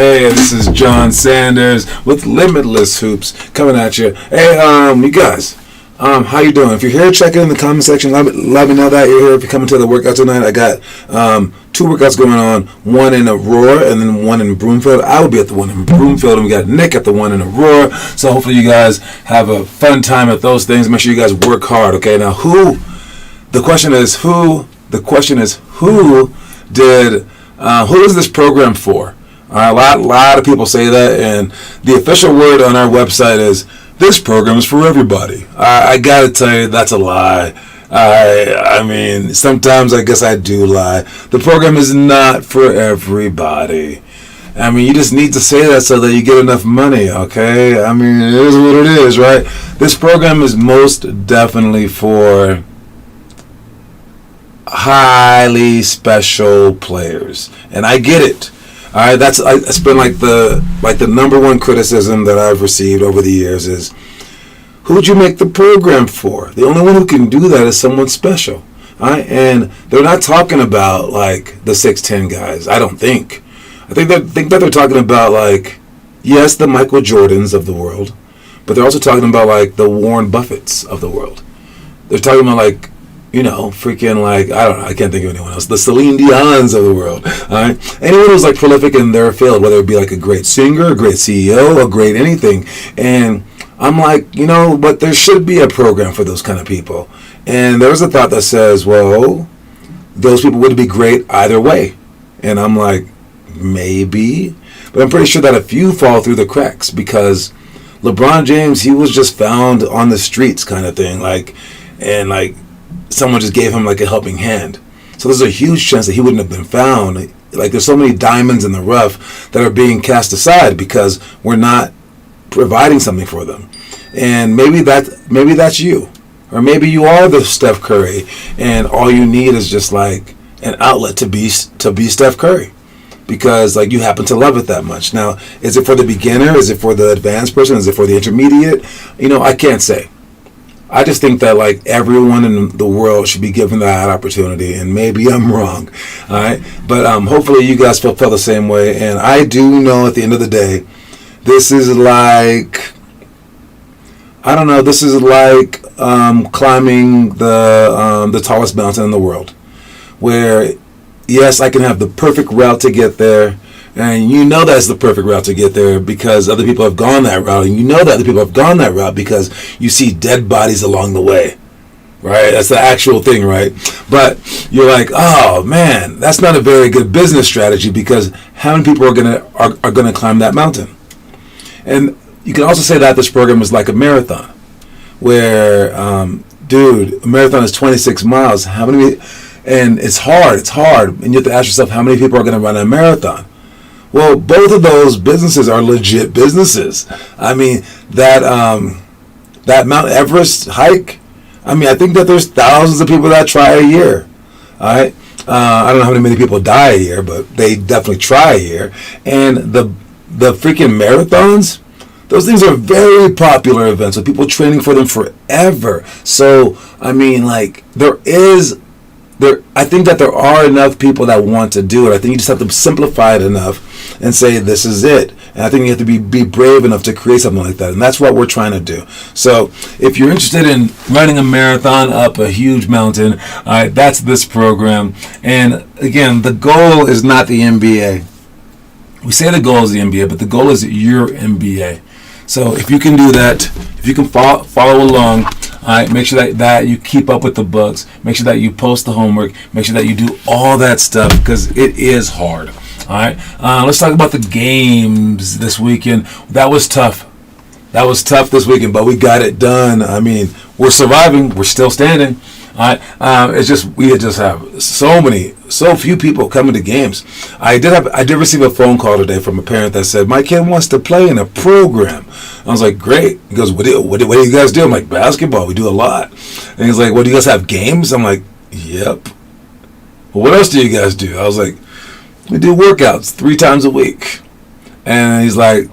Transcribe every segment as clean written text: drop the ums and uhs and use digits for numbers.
Hey, this is John Sanders with Limitless Hoops coming at you. Hey, you guys, how you doing? If you're here, check it in the comment section. Let me know that you're here. If you're coming to the workout tonight, I got two workouts going on, one in Aurora and then one in Broomfield. I will be at the one in Broomfield, and we got Nick at the one in Aurora. So hopefully you guys have a fun time at those things. Make sure you guys work hard, okay? Now, the question is who is this program for? A lot of people say that, and the official word on our website is, this program is for everybody. I gotta tell you, that's a lie. I mean, sometimes I guess I do lie. The program is not for everybody. I mean, you just need to say that so that you get enough money, okay? I mean, it is what it is, right? This program is most definitely for highly special players, and I get it. All right, that's been like the number one criticism that I've received over the years is, who'd you make the program for? The only one who can do that is someone special. All right, and they're not talking about like the 6'10" guys. I don't think. I think that they're talking about, like, yes, the Michael Jordans of the world, but they're also talking about like the Warren Buffetts of the world. They're talking about, like, you know, freaking, like, I don't know, I can't think of anyone else. The Celine Dion's of the world, all right? Anyone who's, like, prolific in their field, whether it be, like, a great singer, a great CEO, a great anything. And I'm like, you know, but there should be a program for those kind of people. And there's a thought that says, well, those people would be great either way. And I'm like, maybe. But I'm pretty sure that a few fall through the cracks, because LeBron James, he was just found on the streets kind of thing. Like, and, like, someone just gave him like a helping hand. So there's a huge chance that he wouldn't have been found. Like, there's so many diamonds in the rough that are being cast aside because we're not providing something for them. And maybe that's you. Or maybe you are the Steph Curry and all you need is just like an outlet to be Steph Curry. Because, like, you happen to love it that much. Now, is it for the beginner? Is it for the advanced person? Is it for the intermediate? You know, I can't say. I just think that, like, everyone in the world should be given that opportunity, and maybe I'm wrong, all right? But hopefully you guys feel the same way, and I do know at the end of the day, this is like, I don't know, this is like climbing the tallest mountain in the world, where, yes, I can have the perfect route to get there, and you know that's the perfect route to get there because other people have gone that route. And you know that other people have gone that route because you see dead bodies along the way. Right? That's the actual thing, right? But you're like, oh, man, that's not a very good business strategy because how many people are gonna climb that mountain? And you can also say that this program is like a marathon where, dude, a marathon is 26 miles. How many? And it's hard. And you have to ask yourself, how many people are going to run a marathon? Well, both of those businesses are legit businesses. I mean, that Mount Everest hike, I mean, I think that there's thousands of people that try a year. All right? I don't know how many people die a year, but they definitely try a year. And the freaking marathons, those things are very popular events with people training for them forever. So, I mean, like, I think that there are enough people that want to do it. I think you just have to simplify it enough and say this is it. And I think you have to be brave enough to create something like that. And that's what we're trying to do. So if you're interested in running a marathon up a huge mountain, that's this program. And again, the goal is not the NBA. We say the goal is the NBA, but the goal is your NBA. So if you can do that, if you can follow along, make sure that you keep up with the books. Make sure that you post the homework. Make sure that you do all that stuff because it is hard. All right. Let's talk about the games this weekend. That was tough. That was tough this weekend, but we got it done. I mean, we're surviving. We're still standing. All right. It's just we just have so few people coming to games. I did receive a phone call today from a parent that said my kid wants to play in a program. I was like, great. He goes, what do you guys do? I'm like, basketball. We do a lot. And he's like, what, do you guys have games? I'm like, yep. Well, what else do you guys do? I was like, we do workouts 3 times a week. And he's like,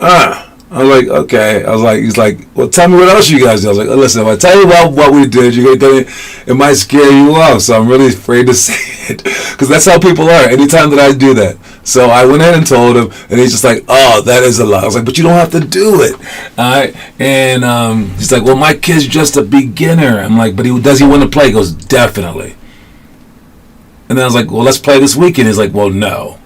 I was like, okay. He's like, well, tell me what else you guys do. I was like, listen, if I tell you about what we did, it might scare you off. So I'm really afraid to say it because that's how people are. Anytime that I do that, So I went ahead and told him, and he's just like, "Oh, that is a lot." I was like, "But you don't have to do it." All right. And he's like, "Well, my kid's just a beginner." I'm like, "But does he want to play?" He goes, "Definitely." And then I was like, "Well, let's play this weekend." He's like, "Well, no."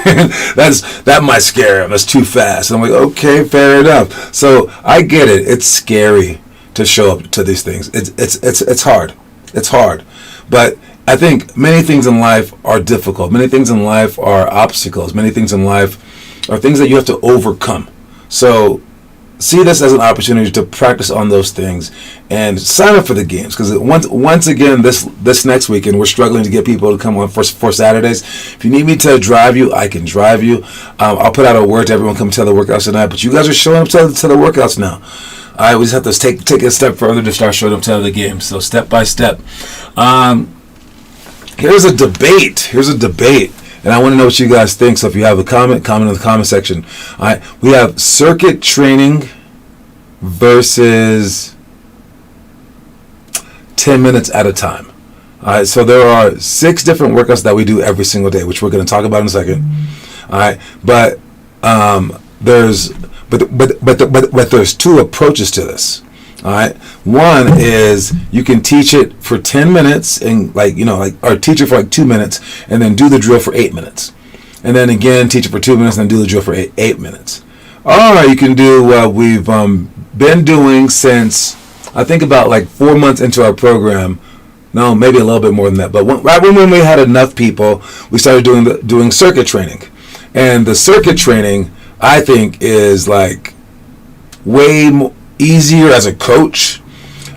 That might scare him. That's too fast. And I'm like, okay, fair enough. So I get it. It's scary to show up to these things. It's hard. It's hard. But I think many things in life are difficult. Many things in life are obstacles. Many things in life are things that you have to overcome. So see this as an opportunity to practice on those things and sign up for the games, because once again this next weekend we're struggling to get people to come on for Saturdays. If you need me to drive you, I can drive you. I'll put out a word to everyone, come to the workouts tonight, but you guys are showing up to the workouts now. We just have to take a step further to start showing up to the games. So step by step. Here's a debate. And I want to know what you guys think. So if you have a comment in the comment section. All right, we have circuit training versus 10 minutes at a time. All right, so there are 6 different workouts that we do every single day, which we're going to talk about in a second. All right, but there's 2 approaches to this. All right. One is you can teach it for 10 minutes and or teach it for 2 minutes and then do the drill for 8 minutes. And then again, teach it for 2 minutes and then do the drill for 8 minutes. Or you can do what we've been doing since, I think, about 4 months into our program. No, maybe a little bit more than that. But right when we had enough people, we started doing circuit training. And the circuit training, I think, is way more easier as a coach.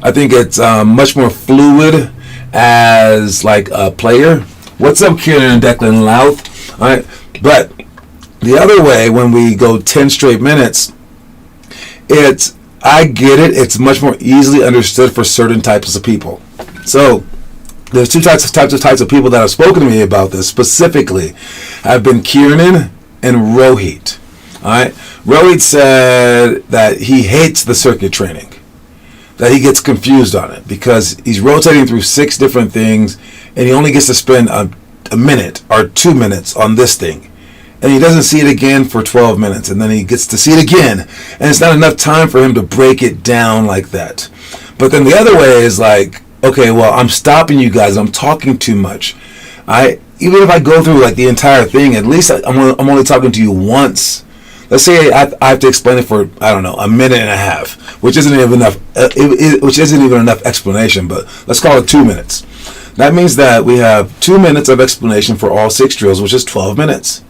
I think it's much more fluid as a player. What's up, Kieran and Declan Louth? All right, but the other way, when we go 10 straight minutes, I get it. It's much more easily understood for certain types of people. So there's two types of people that have spoken to me about this specifically. Have been Kieran and Rohit. All right. Rohit said that he hates the circuit training, that he gets confused on it because he's rotating through 6 different things and he only gets to spend a minute or 2 minutes on this thing. And he doesn't see it again for 12 minutes, and then he gets to see it again. And it's not enough time for him to break it down like that. But then the other way is okay, well, I'm stopping you guys. I'm talking too much. Even if I go through the entire thing, at least I'm only talking to you once. Let's say I have to explain it for, I don't know, a minute and a half, which isn't even enough. Which isn't even enough explanation. But let's call it 2 minutes. That means that we have 2 minutes of explanation for all 6 drills, which is 12 minutes.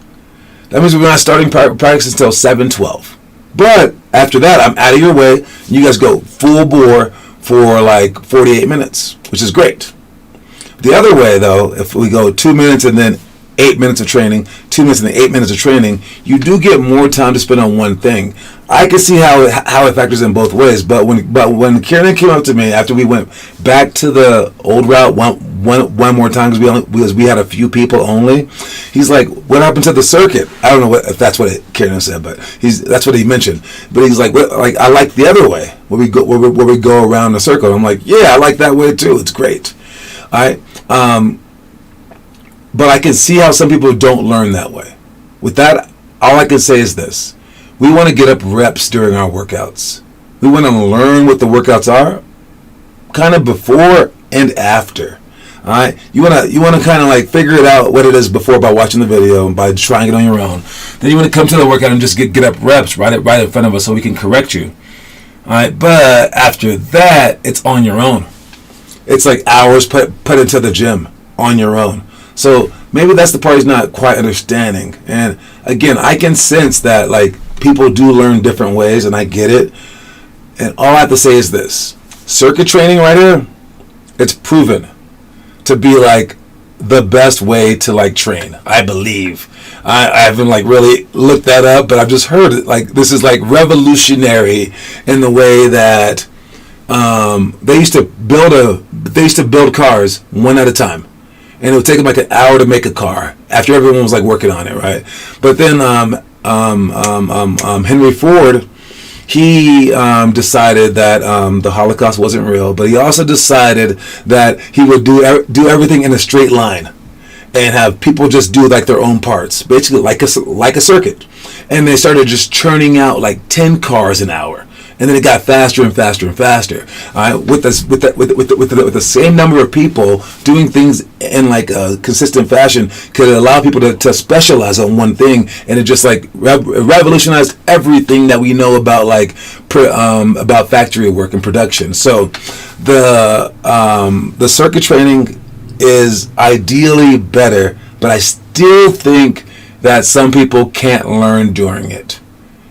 That means we're not starting practice until 7:12. But after that, I'm out of your way. You guys go full bore for 48 minutes, which is great. The other way, though, if we go 2 minutes and then 8 minutes of training, 2 minutes and then 8 minutes of training, you do get more time to spend on one thing. I can see how it factors in both ways. But when Kieran came up to me after we went back to the old route one more time because we had a few people only, he's like, "What happened to the circuit?" I don't know if that's what Kieran said, but that's what he mentioned. But he's like, "I like the other way where we go around the circle." I'm like, "Yeah, I like that way too. It's great." All right. But I can see how some people don't learn that way. With that, all I can say is this. We want to get up reps during our workouts. We want to learn what the workouts are kind of before and after. All right? You want to kind of figure it out what it is before by watching the video and by trying it on your own. Then you want to come to the workout and just get up reps right in front of us so we can correct you. All right? But after that, it's on your own. It's hours put into the gym on your own. So maybe that's the part he's not quite understanding. And again, I can sense that people do learn different ways, and I get it. And all I have to say is this. Circuit training right here, it's proven to be the best way to train, I believe. I haven't I looked that up, but I've just heard it. This is revolutionary in the way that they used to build cars one at a time. And it would take them an hour to make a car after everyone was working on it, right? But then Henry Ford, he decided that the Holocaust wasn't real, but he also decided that he would do everything in a straight line. and have people just do like their own parts, basically like a circuit. And they started just churning out like 10 cars an hour. And then it got faster and faster and faster. With the same number of people doing things in like a consistent fashion could allow people to specialize on one thing, and it just like revolutionized everything that we know about like about factory work and production. So the circuit training is ideally better, but I still think that some people can't learn during it.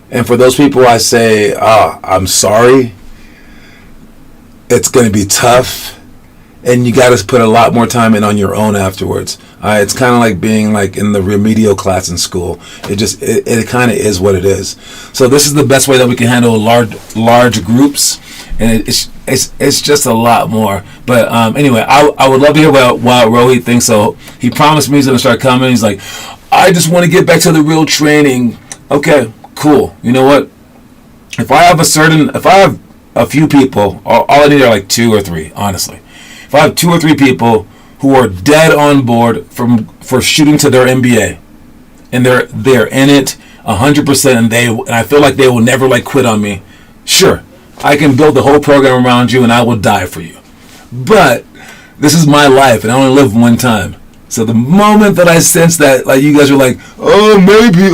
And for those people, I say, I'm sorry. It's going to be tough, and you got to put a lot more time in on your own afterwards. It's kind of like being like in the remedial class in school. It kind of is what it is. So this is the best way that we can handle large groups, and it's just a lot more. But anyway, I would love to hear what Rohit thinks. So he promised me he's going to start coming. He's like, I just want to get back to the real training. Okay. Cool. You know what? If I have a few people, all I need are like 2 or 3, honestly. If I have 2 or 3 people who are dead on board for shooting to their NBA, and they're in it 100%, and I feel like they will never like quit on me, sure, I can build the whole program around you, and I will die for you. But this is my life, and I only live one time. So the moment that I sense that, like, you guys are like, oh, maybe,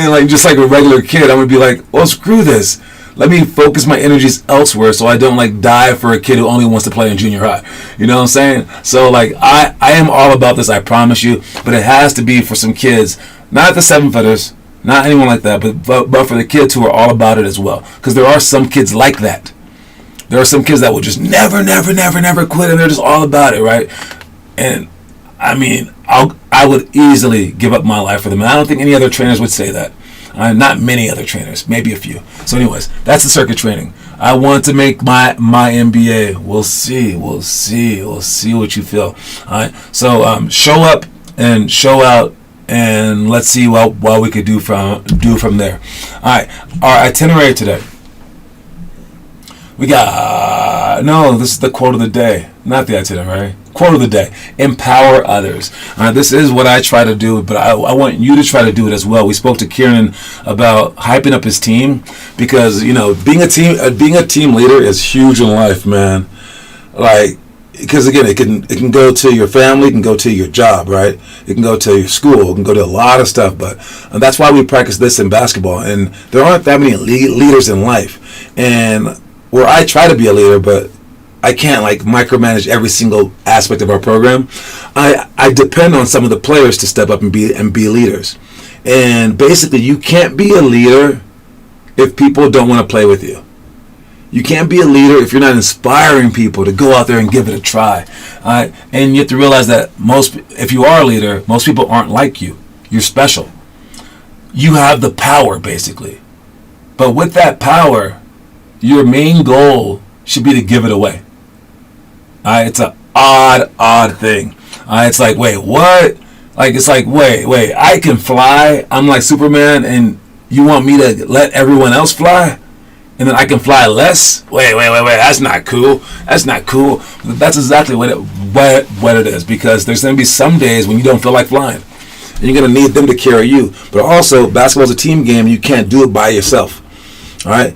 like, just like a regular kid, I'm going to be like, well, screw this. Let me focus my energies elsewhere so I don't, like, die for a kid who only wants to play in junior high. You know what I'm saying? So, like, I am all about this, I promise you. But it has to be for some kids, not the 7-footers, not anyone like that, but for the kids who are all about it as well. Because there are some kids like that. There are some kids that will just never quit, and they're just all about it, right? And I mean, I would easily give up my life for them. And I don't think any other trainers would say that. Not many other trainers, maybe a few. So anyways, that's the circuit training. I want to make my MBA. We'll see what you feel. All right. So show up and show out, and let's see what we could do from there. All right. Our itinerary today. We got this is the quote of the day, not the itinerary. Quote of the day: empower others. This is what I try to do, but I want you to try to do it as well. We spoke to Kieran about hyping up his team, because being a team leader is huge in life, man. Like, because again, it can go to your family, it can go to your job, right? It can go to your school, it can go to a lot of stuff. But that's why we practice this in basketball. And there aren't that many leaders in life, and where I try to be a leader, but I can't like micromanage every single aspect of our program. I depend on some of the players to step up and be leaders. And basically, you can't be a leader if people don't want to play with you. You can't be a leader if you're not inspiring people to go out there and give it a try. And you have to realize that if you are a leader, most people aren't like you. You're special. You have the power, basically. But with that power, your main goal should be to give it away. It's an odd thing. It's like, wait, what? Like, it's like, wait, I can fly. I'm like Superman, and you want me to let everyone else fly? And then I can fly less? Wait, that's not cool. That's not cool. That's exactly what it is, because there's going to be some days when you don't feel like flying. And you're going to need them to carry you. But also, basketball's a team game, and you can't do it by yourself. All right?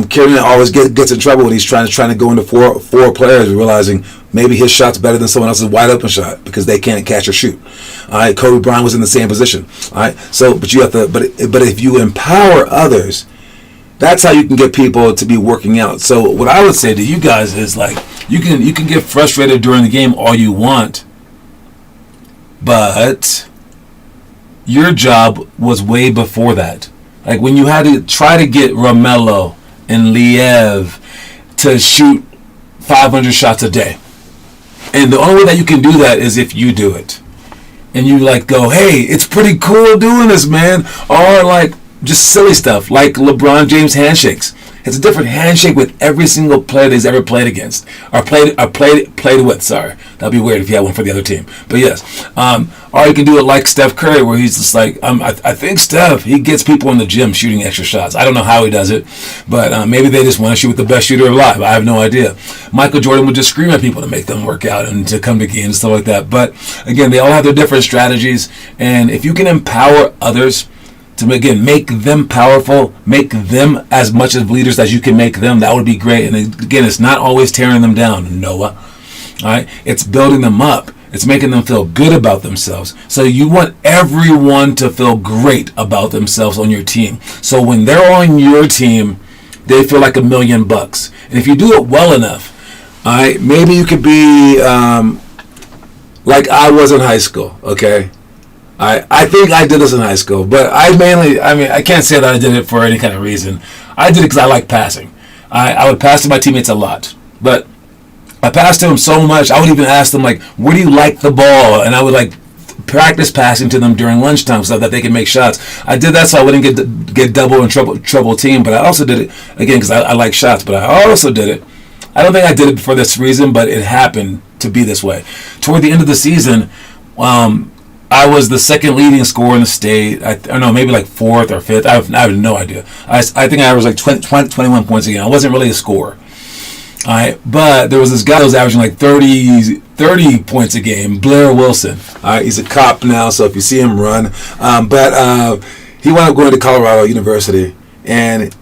Kieran always gets in trouble when he's trying to go into four players, realizing maybe his shot's better than someone else's wide open shot because they can't catch or shoot. All right, Kobe Bryant was in the same position. All right, so but you have to, but if you empower others, that's how you can get people to be working out. So what I would say to you guys is, like, you can get frustrated during the game all you want, but your job was way before that. Like when you had to try to get Romello and Liev to shoot 500 shots a day. And the only way that you can do that is if you do it. And you like go, hey, it's pretty cool doing this, man. Or like just silly stuff like LeBron James handshakes. It's a different handshake with every single player that he's ever played against. Or played with, sorry. That'd be weird if you had one for the other team. But yes, or you can do it like Steph Curry, where he's just like, I think Steph, he gets people in the gym shooting extra shots. I don't know how he does it, but maybe they just want to shoot with the best shooter alive. I have no idea. Michael Jordan would just scream at people to make them work out and to come to games and stuff like that. But again, they all have their different strategies, and if you can empower others to, again, make them powerful, make them as much of leaders as you can make them, that would be great. And again, it's not always tearing them down, Noah. All right, it's building them up. It's making them feel good about themselves. So you want everyone to feel great about themselves on your team. So when they're on your team, they feel like $1 million. And if you do it well enough, all right, maybe you could be like I was in high school. Okay, I think I did this in high school, but I can't say that I did it for any kind of reason. I did it because I like passing. I would pass to my teammates a lot, but I passed to them so much, I would even ask them, like, where do you like the ball? And I would, like, practice passing to them during lunchtime so that they could make shots. I did that so I wouldn't get double and trouble team, but I also did it, again, because I like shots, but I also did it. I don't think I did it for this reason, but it happened to be this way. Toward the end of the season, I was the second leading scorer in the state. I don't know, maybe like fourth or fifth. I have no idea. I think I was like 21 points a game. I wasn't really a scorer. All right, but there was this guy that was averaging like 30 points a game, Blair Wilson. All right, he's a cop now, so if you see him, run. But he wound up going to Colorado University, and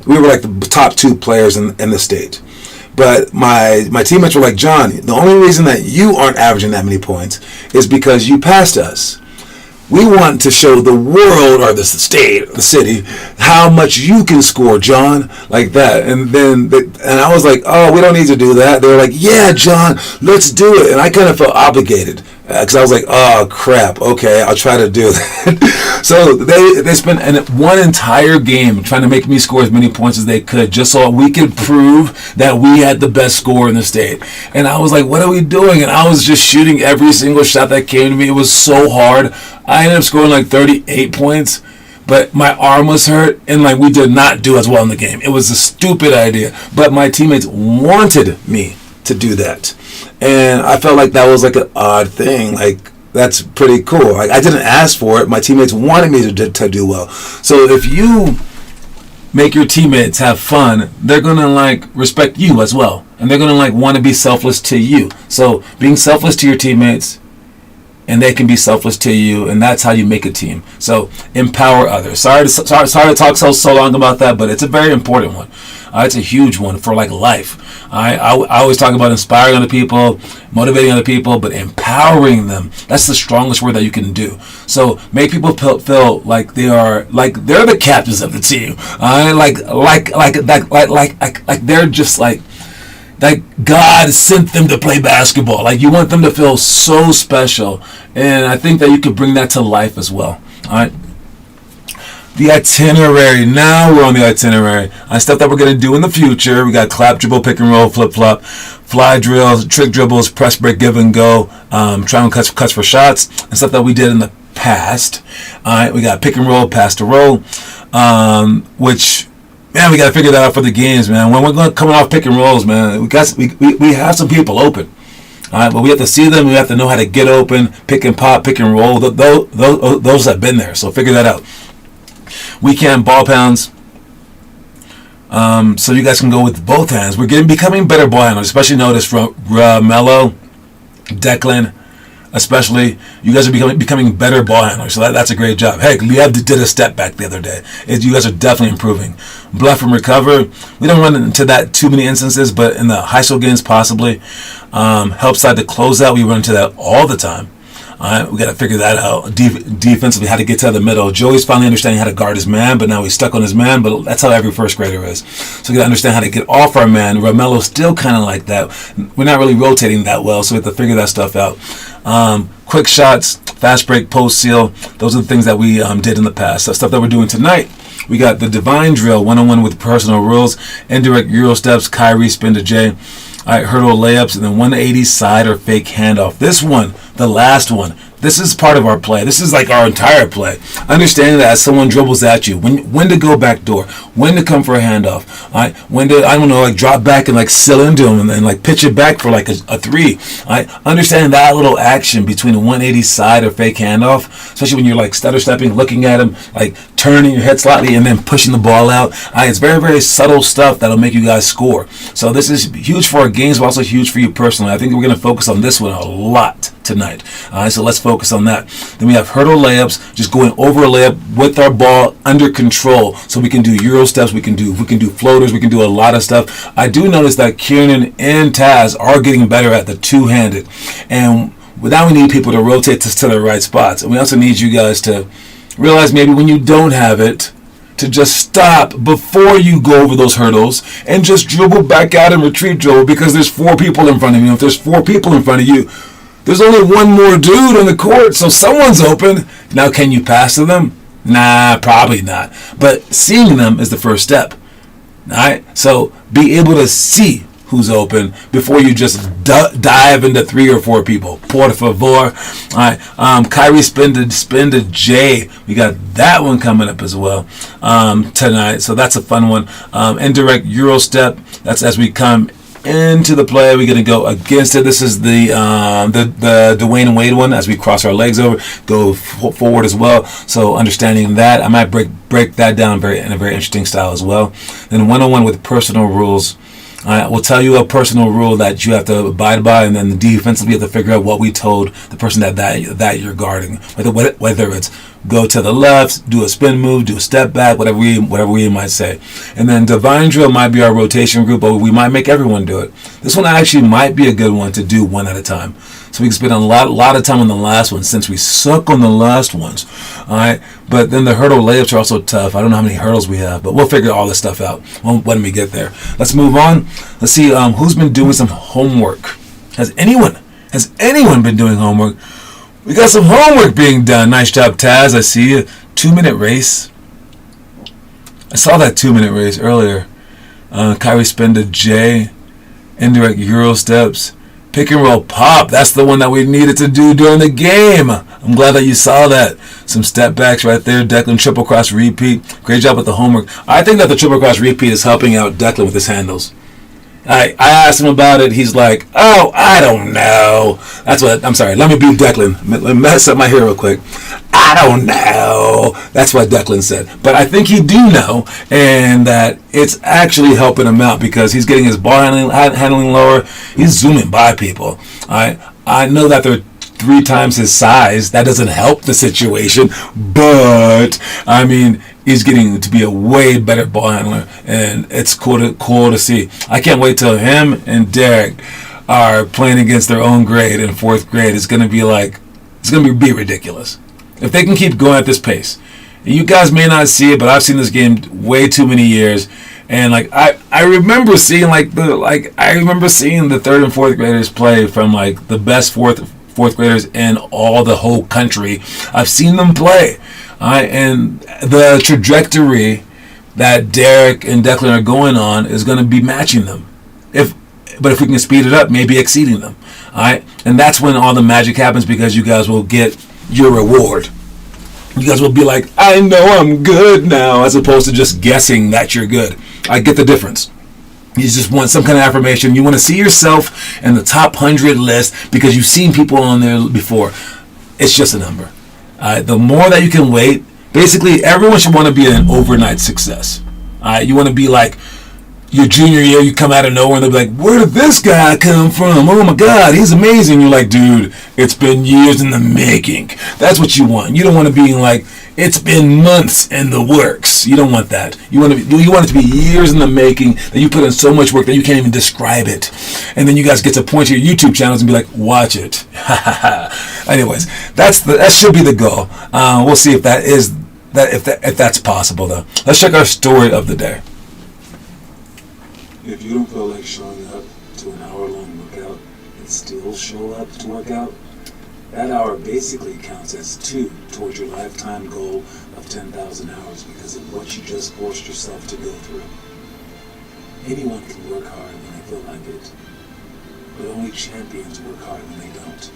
we were like the top 2 players in the state. But my teammates were like, John, the only reason that you aren't averaging that many points is because you passed us. We want to show the world, or the state, the city, how much you can score, John, like that. And then, and I was like, oh, we don't need to do that. They were like, yeah, John, let's do it. And I kind of felt obligated because I was like, oh, crap, okay, I'll try to do that. So they spent one entire game trying to make me score as many points as they could just so we could prove that we had the best score in the state. And I was like, what are we doing? And I was just shooting every single shot that came to me. It was so hard. I ended up scoring like 38 points, but my arm was hurt, and like we did not do as well in the game. It was a stupid idea, but my teammates wanted me to do that, and I felt like that was like an odd thing. Like, that's pretty cool. Like, I didn't ask for it. My teammates wanted me to do well. So if you make your teammates have fun, they're gonna like respect you as well, and they're gonna like want to be selfless to you. So being selfless to your teammates, and they can be selfless to you, and that's how you make a team. So empower others. Sorry to talk so long about that, but it's a very important one. It's a huge one for like life. I always talk about inspiring other people, motivating other people, but empowering them. That's the strongest word that you can do. So make people feel like they're the captains of the team. Like they're just like God sent them to play basketball. Like, you want them to feel so special. And I think that you could bring that to life as well. All right. The itinerary. Now we're on the itinerary. Stuff that we're going to do in the future. We got clap, dribble, pick and roll, flip, flop, fly drills, trick dribbles, press break, give and go, triangle cuts for shots, and stuff that we did in the past. All right. We got pick and roll, pass to roll, which... Man, we got to figure that out for the games, man. When we're coming off pick and rolls, man, we have some people open. All right, but we have to see them. We have to know how to get open, pick and pop, pick and roll. Those have been there, so figure that out. Weekend ball pounds. So you guys can go with both hands. We're becoming better ball handlers, especially notice from Mello, Declan. Especially, you guys are becoming better ball handlers, so that's a great job. Heck, Liev did a step back the other day. You guys are definitely improving. Bluff and recover. We don't run into that too many instances, but in the high school games, possibly. Help side to close out. We run into that all the time. All right, we got to figure that out. Defensively, how to get to the middle. Joey's finally understanding how to guard his man, but now he's stuck on his man. But that's how every first grader is. So we got to understand how to get off our man. Romelo's still kind of like that. We're not really rotating that well, so we have to figure that stuff out. Quick shots, fast break, post seal. Those are the things that we did in the past. That's stuff that we're doing tonight. We got the divine drill, 1-on-1 with personal rules, indirect Euro steps, Kyrie spin to J. All right, hurdle layups, and then 180 side or fake handoff. This one, the last one, This is part of our play. This is like our entire play. Understanding that as someone dribbles at you, when to go back door, when to come for a handoff, all right? When to, I don't know, like drop back and like seal into them and then like pitch it back for like a three. All right? Understanding that little action between a 180 side or fake handoff, especially when you're like stutter stepping, looking at him, like turning your head slightly and then pushing the ball out. All right? It's very, very subtle stuff that'll make you guys score. So this is huge for our games, but also huge for you personally. I think we're going to focus on this one a lot tonight. All right, so let's focus on that. Then we have hurdle layups, just going over a layup with our ball under control. So we can do Euro steps, we can do floaters, we can do a lot of stuff. I do notice that Kieran and Taz are getting better at the two-handed. And now we need people to rotate this to the right spots. And we also need you guys to realize maybe when you don't have it, to just stop before you go over those hurdles and just dribble back out and retreat dribble, because there's 4 people in front of you. If there's 4 people in front of you, there's only one more dude on the court, so someone's open. Now, can you pass to them? Nah, probably not. But seeing them is the first step. All right? So be able to see who's open before you just dive into 3 or 4 people. Por favor. All right. Kyrie spin to J. We got that one coming up as well tonight. So that's a fun one. Indirect Euro step. That's as we come into the play. We're going to go against it. This is the Dwayne and Wade one. As we cross our legs over, go forward as well. So understanding that, I might break that down in a very interesting style as well. Then 1-on-1 with personal rules. We'll tell you a personal rule that you have to abide by, and then defensively you have to figure out what we told the person that you're guarding. Whether it's go to the left, do a spin move, do a step back, whatever we might say. And then divine drill might be our rotation group, but we might make everyone do it. This one actually might be a good one to do one at a time. So we can spend a lot of time on the last one since we suck on the last ones. All right. But then the hurdle layups are also tough. I don't know how many hurdles we have, but we'll figure all this stuff out when we get there. Let's move on. Let's see who's been doing some homework. Has anyone been doing homework? We got some homework being done. Nice job, Taz. I see you. 2-minute race. I saw that 2-minute race earlier. Kyrie spin to J. Indirect Euro steps. Pick and roll pop. That's the one that we needed to do during the game. I'm glad that you saw that. Some step backs right there. Declan triple cross repeat. Great job with the homework. I think that the triple cross repeat is helping out Declan with his handles. I asked him about it. He's like, oh, I don't know. I'm sorry. Let me beat Declan. Let me mess up my hair real quick. I don't know. That's what Declan said. But I think he do know, and that it's actually helping him out because he's getting his ball handling lower. He's zooming by people. I know that they're 3 times his size. That doesn't help the situation, but I mean, he's getting to be a way better ball handler, and it's cool to see. I can't wait till him and Derek are playing against their own grade in 4th grade. It's gonna be ridiculous if they can keep going at this pace. You guys may not see it, but I've seen this game way too many years. And like I remember seeing the 3rd and 4th graders play from like the best fourth graders in all the whole country. I've seen them play. And the trajectory that Derek and Declan are going on is going to be matching them. But if we can speed it up, maybe exceeding them. All right, and that's when all the magic happens, because you guys will get your reward. You guys will be like, I know I'm good now, as opposed to just guessing that you're good. I get the difference. You just want some kind of affirmation. You want to see yourself in the top 100 list because you've seen people on there before. It's just a number. The more that you can wait, basically everyone should want to be an overnight success. You want to be like your junior year, you come out of nowhere and they'll be like, where did this guy come from? Oh my God, he's amazing. You're like, dude, it's been years in the making. That's what you want. You don't want to be like, it's been months in the works. You don't want that. You want it to be years in the making, that you put in so much work that you can't even describe it. And then you guys get to point to your YouTube channels and be like, watch it. Anyways, that should be the goal. We'll see if that's possible though. Let's check our story of the day. If you don't feel like showing up to an hour-long workout and still show up to work out, that hour basically counts as 2 towards your lifetime goal of 10,000 hours because of what you just forced yourself to go through. Anyone can work hard when they feel like it, but only champions work hard when they don't.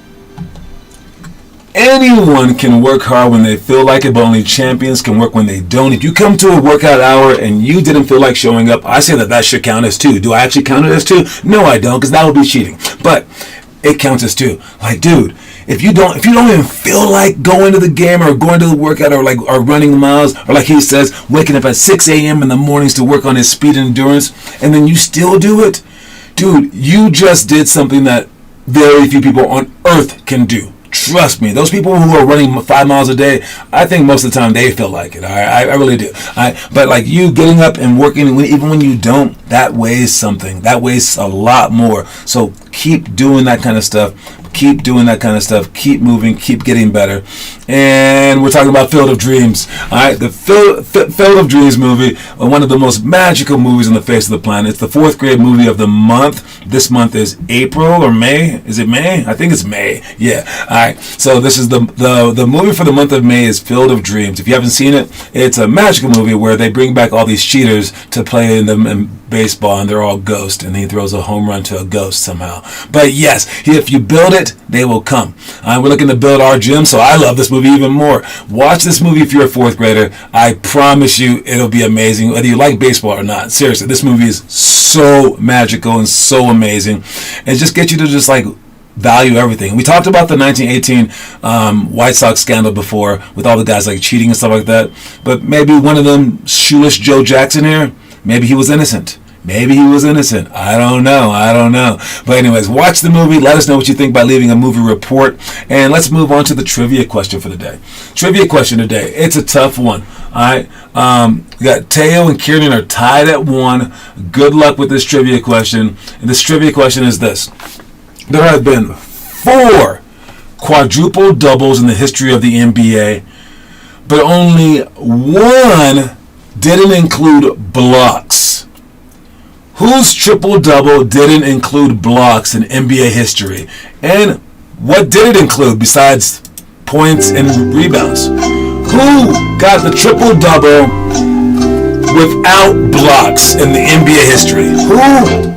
Anyone can work hard when they feel like it, but only champions can work when they don't. If you come to a workout hour and you didn't feel like showing up, I say that should count as 2. Do I actually count it as 2? No, I don't, because that would be cheating. But it counts as 2. Like, dude, if you don't even feel like going to the game or going to the workout or running miles, or like he says, waking up at 6 a.m. in the mornings to work on his speed and endurance, and then you still do it, dude, you just did something that very few people on earth can do. Trust me, those people who are running 5 miles a day, I think most of the time they feel like it. I really do. But like you getting up and working, even when you don't, that weighs something. That weighs a lot more. So keep doing that kind of stuff. Keep doing that kind of stuff. Keep moving. Keep getting better. And we're talking about Field of Dreams. All right, the Field of Dreams movie, one of the most magical movies on the face of the planet. It's the 4th grade movie of the month. This month is April or May. Is it May? I think it's May. Yeah. All right. So this is the movie for the month of May is Field of Dreams. If you haven't seen it, it's a magical movie where they bring back all these cheaters to play in baseball, and they're all ghosts, and he throws a home run to a ghost somehow. But yes, if you build it, they will come. We're looking to build our gym, so I love this movie even more. Watch this movie if you're a 4th grader. I promise you it'll be amazing, whether you like baseball or not. Seriously, this movie is so magical and so amazing, and just get you to just like value everything. We talked about the 1918 White Sox scandal before, with all the guys like cheating and stuff like that, but maybe one of them, shoeless Joe Jackson here, maybe he was innocent. Maybe he was innocent. I don't know. But anyways, watch the movie. Let us know what you think by leaving a movie report. And let's move on to the trivia question for the day. Trivia question today. It's a tough one. All right. We got Teo and Kieran are tied at 1. Good luck with this trivia question. And this trivia question is this. There have been 4 quadruple doubles in the history of the NBA, but only 1 didn't include blocks. Whose triple-double didn't include blocks in NBA history? And what did it include besides points and rebounds? Who got the triple-double without blocks in the NBA history?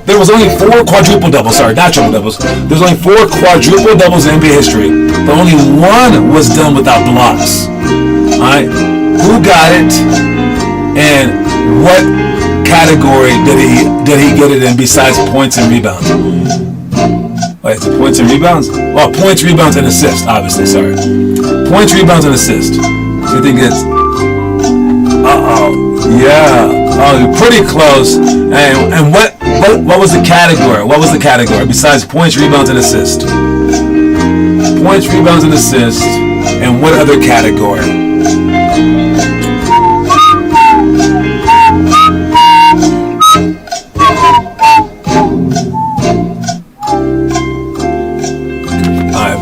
There was only 4 quadruple-doubles. Sorry, not triple-doubles. There's only 4 quadruple-doubles in NBA history, but only 1 was done without blocks. All right? Who got it? And what category did he get it in besides points and rebounds? Wait, is it points and rebounds? Well, points, rebounds, and assists, obviously, sorry. Points, rebounds, and assists. So you think it's... Yeah. Oh, you're pretty close. And what was the category? What was the category besides points, rebounds, and assists? Points, rebounds, and assists. And what other category?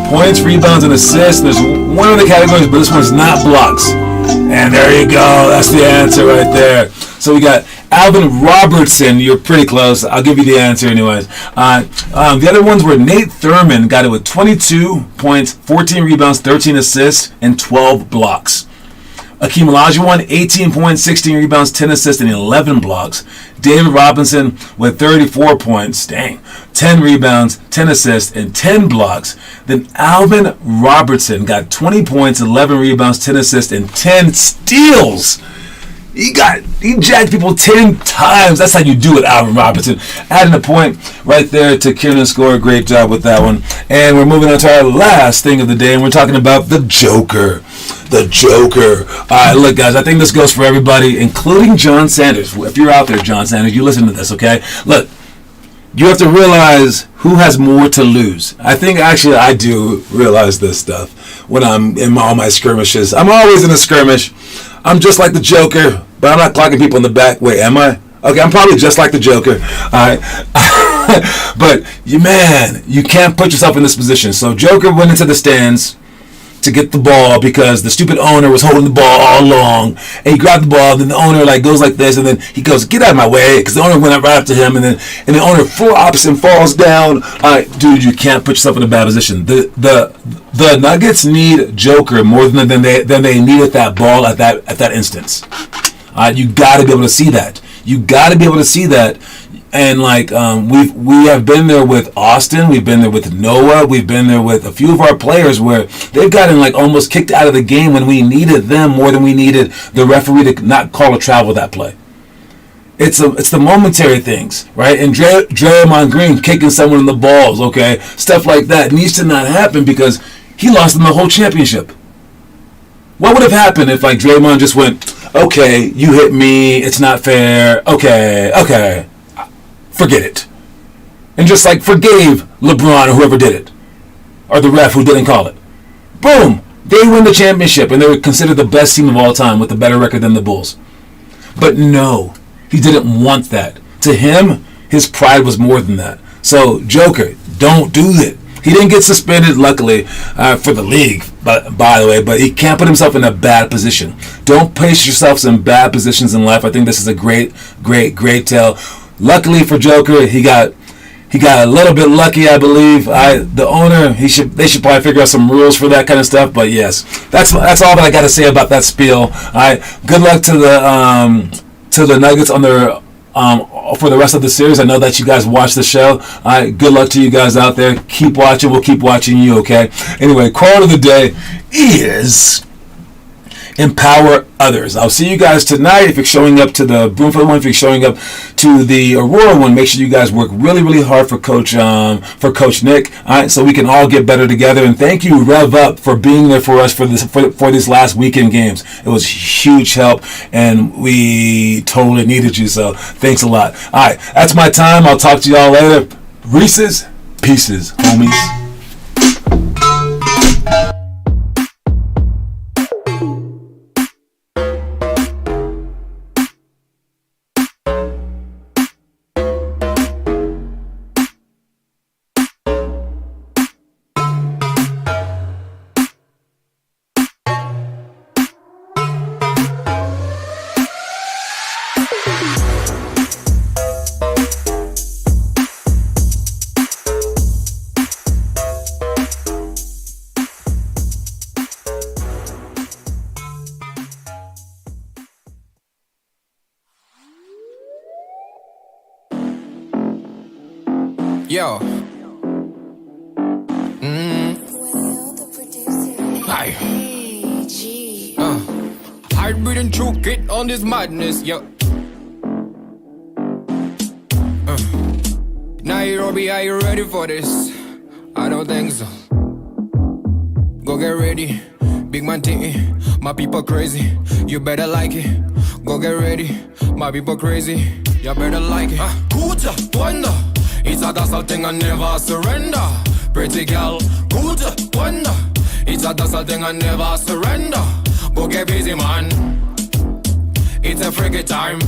Points, rebounds, and assists. There's one of the categories, but this one's not blocks. And there you go. That's the answer right there. So we got Alvin Robertson. You're pretty close. I'll give you the answer anyways. The other ones were Nate Thurman got it with 22 points, 14 rebounds, 13 assists, and 12 blocks. Akeem Olajuwon, 18 points, 16 rebounds, 10 assists, and 11 blocks. David Robinson with 34 points, 10 rebounds, 10 assists, and 10 blocks. Then Alvin Robertson got 20 points, 11 rebounds, 10 assists, and 10 steals. He jacked people 10 times. That's how you do it, Alvin Robertson. Adding a point right there to Kieran Score. Great job with that one. And we're moving on to our last thing of the day, and we're talking about the Joker. The Joker. All right, look, guys, I think this goes for everybody, including John Sanders. If you're out there, John Sanders, you listen to this, okay? Look, you have to realize who has more to lose. I think, actually, I do realize this stuff when I'm in all my skirmishes. I'm always in a skirmish. I'm just like the Joker, but I'm not clocking people in the back. Wait, am I? Okay, I'm probably just like the Joker. All right. But, you can't put yourself in this position. So Joker went into the stands to get the ball because the stupid owner was holding the ball all along, and he grabbed the ball, then the owner goes like this, and then he goes, get out of my way, because the owner went up right after him, and the owner flops and falls down. Dude, you can't put yourself in a bad position. The Nuggets need Joker more than they needed that ball at that instance. You got to be able to see that. You got to be able to see that. And like we have been there with Austin, we've been there with Noah, we've been there with a few of our players where they've gotten like almost kicked out of the game when we needed them more than we needed the referee to not call a travel that play. It's the momentary things, right? And Draymond Green kicking someone in the balls, okay? Stuff like that needs to not happen because he lost them the whole championship. What would have happened if like Draymond just went, okay, you hit me, it's not fair, okay, forget it. And just like forgave LeBron or whoever did it. Or the ref who didn't call it. Boom! They win the championship and they were considered the best team of all time with a better record than the Bulls. But no, he didn't want that. To him, his pride was more than that. So, Joker, don't do that. He didn't get suspended, luckily, for the league, by the way, but he can't put himself in a bad position. Don't place yourselves in bad positions in life. I think this is a great tale. Luckily for Joker, he got a little bit lucky, I believe. The owner, they should probably figure out some rules for that kind of stuff. But yes, that's all that I got to say about that spiel. All right, good luck to the Nuggets on their for the rest of the series. I know that you guys watch the show. All right, good luck to you guys out there. Keep watching. We'll keep watching you. Okay. Anyway, quote of the day is empower others. I'll see you guys tonight. If you're showing up to the Broomfield one, if you're showing up to the Aurora one, make sure you guys work really hard for Coach Nick. All right, so we can all get better together. And thank you, Rev Up, for being there for us for these last weekend games. It was huge help, and we totally needed you. So thanks a lot. All right, that's my time. I'll talk to y'all later. Reese's Pieces, homies. Yo. Hi. Hard breathing through, get on this madness, yo. Nairobi, are you ready for this? I don't think so. Go get ready, big man thing. My people crazy, you better like it. Go get ready, my people crazy, you better like it. Kuta, wonder. It's a dazzle thing and never surrender. Pretty girl, good wonder. It's a dazzle thing and never surrender. Go get busy, man. It's a freaky time.